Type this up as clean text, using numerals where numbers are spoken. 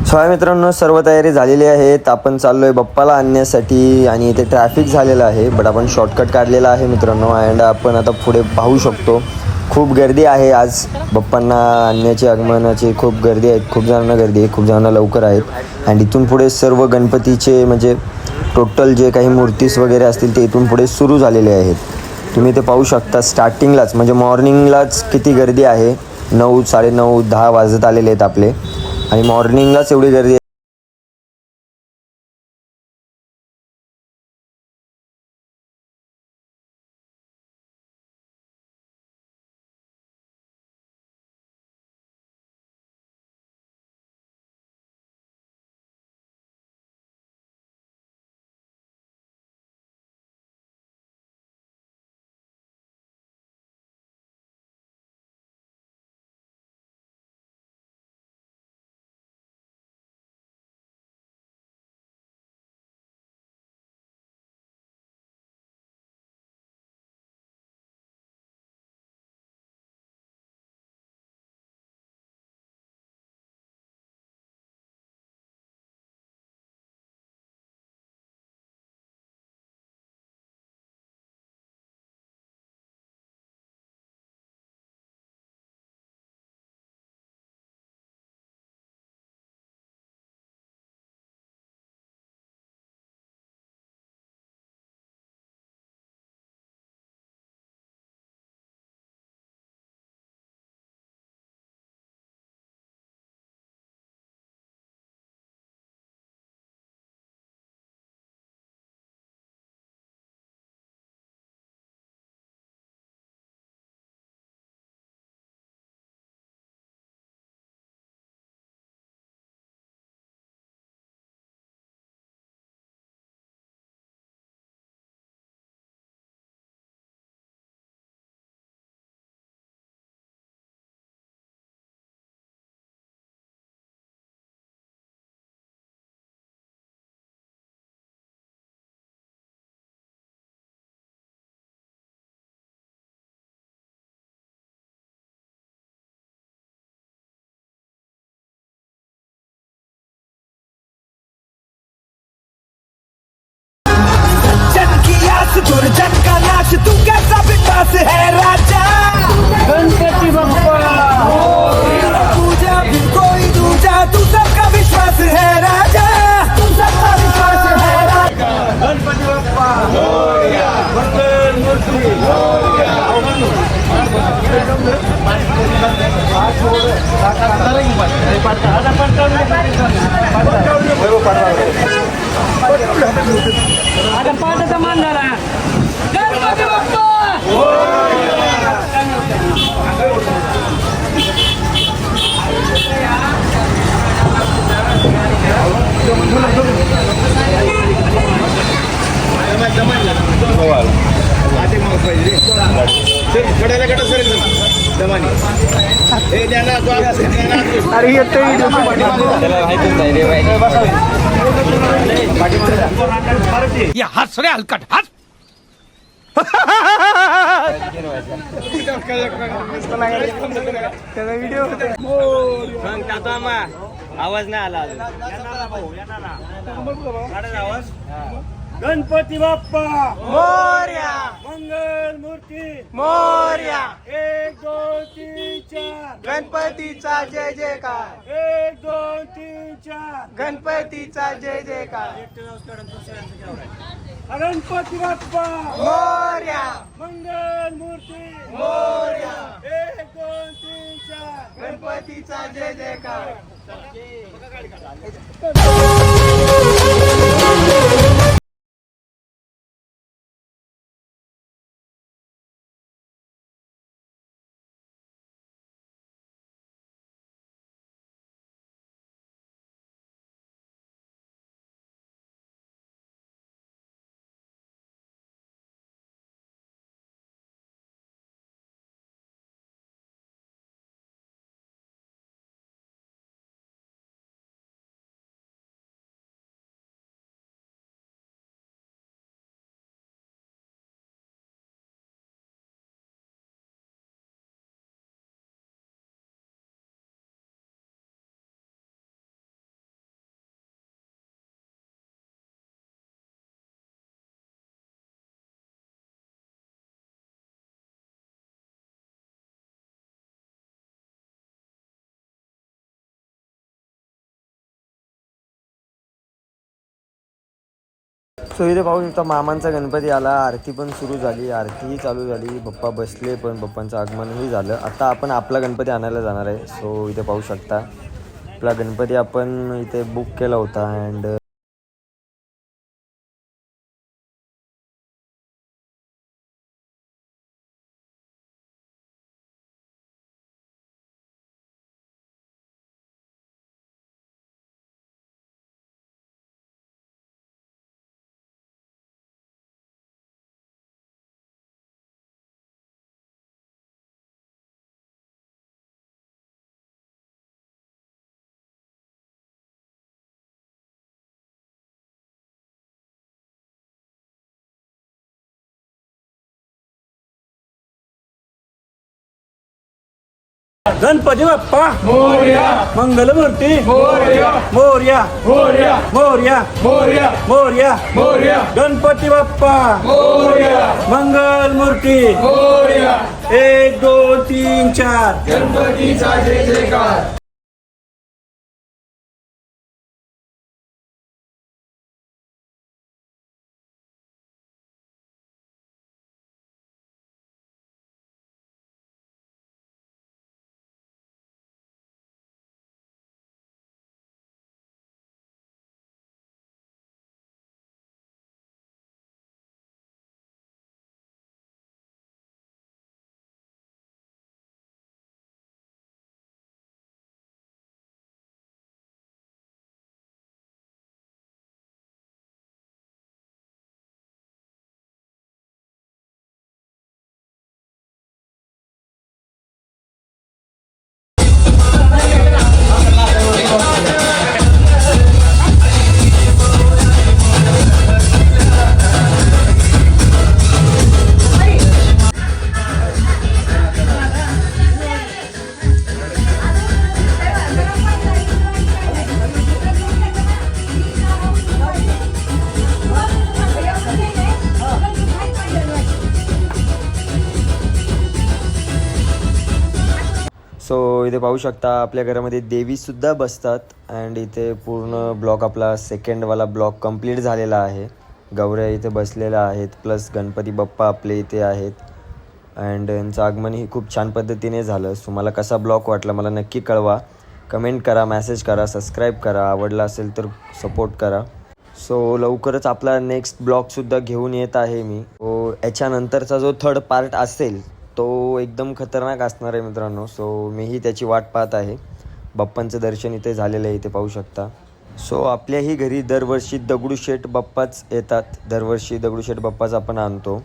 So हाय मित्रांनो, सर्व तयारी झालेली आहेत. आपण चाललोय बाप्पाला आणण्यासाठी आणि इथे ट्रॅफिक झालेलं आहे, बट आपण शॉर्टकट काढलेला आहे मित्रांनो. अँड आपण आता पुढे पाहू शकतो खूप गर्दी आहे आज बाप्पांना आणण्याची आगमनाची. खूप गर्दी आहे, खूप जणांना गर्दी आहे, खूप जणांना लवकर आहेत. अँड इथून पुढे सर्व गणपतीचे म्हणजे टोटल जे काही मूर्तीस वगैरे असतील ते इथून पुढे सुरू झालेले आहेत. तुम्ही ते पाहू शकता. स्टार्टिंगलाच म्हणजे मॉर्निंगलाच किती गर्दी आहे. 9, 9:30, 10 वाजत आलेले आहेत आपले आणि मॉर्निंगलाच एवढी गर्दी आहे. दुर्जन का नाश तू कैसा विश्वास है राजा गणपति बप्पा पूजा भी कोई दूजा तू सबका विश्वास है राजा तू सबका विश्वास है राजा गणपति बप्पा मंगल मूर्ति ada pada teman darah Gणपती बाप्पा अरे येतो या हस रे हलकट हस व्हिडिओ आवाज नाही आला आवाज. गणपती बाप्पा मोरया मंगल मूर्ती मोरया 1 2 3 4 गणपतीचा जय जयकार 1 2 3 4 गणपतीचा जय जयकार गणपती बाप्पा मोरया मंगल मूर्ती मोरया 1 2 3 4 गणपतीचा जय जयकार. सो इथे पाहू शकता मामांचा गणपती आला, आरती पण सुरू झाली, आरतीही चालू झाली, बाप्पा बसले पण बाप्पांचं आगमनही झालं. आता आपण आपला गणपती आणायला जाणार आहे. सो इथे पाहू शकता आपला गणपती आपण इथे बुक केला होता. अँड गणपती बाप्पा मोरया, मंगलमूर्ती मोरया, मोरया, मोरया, मोरया, मोरया, मोरया, मोरया, गणपती बाप्पा मोरया, मंगलमूर्ती मोरया, 1 2 3 4 गणपतीचा जय जयकार. सो इथे पाहू शकता आपल्या घरामध्ये देवीसुद्धा बसतात. अँड इथे पूर्ण ब्लॉक आपला सेकंडवाला ब्लॉक कंप्लीट झालेला आहे. गौऱ्या इथे बसलेल्या आहेत, प्लस गणपती बाप्पा आपले इथे आहेत. अँड यांचं आगमनही खूप छान पद्धतीने झालं. सो मला कसा ब्लॉग वाटला मला नक्की कळवा, कमेंट करा, मेसेज करा, सबस्क्राईब करा, आवडला असेल तर सपोर्ट करा. सो लवकरच आपला नेक्स्ट ब्लॉगसुद्धा घेऊन येत आहे मी. सो याच्यानंतरचा जो थर्ड पार्ट असेल तो एकदम खतरनाक असणार आहे मित्रांनो. सो मीही त्याची वाट पाहत आहे. बाप्पांचं दर्शन इथे झालेलं आहे, इथे पाहू शकता. सो आपल्याही घरी दरवर्षी दगडूशेठ बाप्पाच येतात. दरवर्षी दगडूशेठ बाप्पाच आपण आणतो.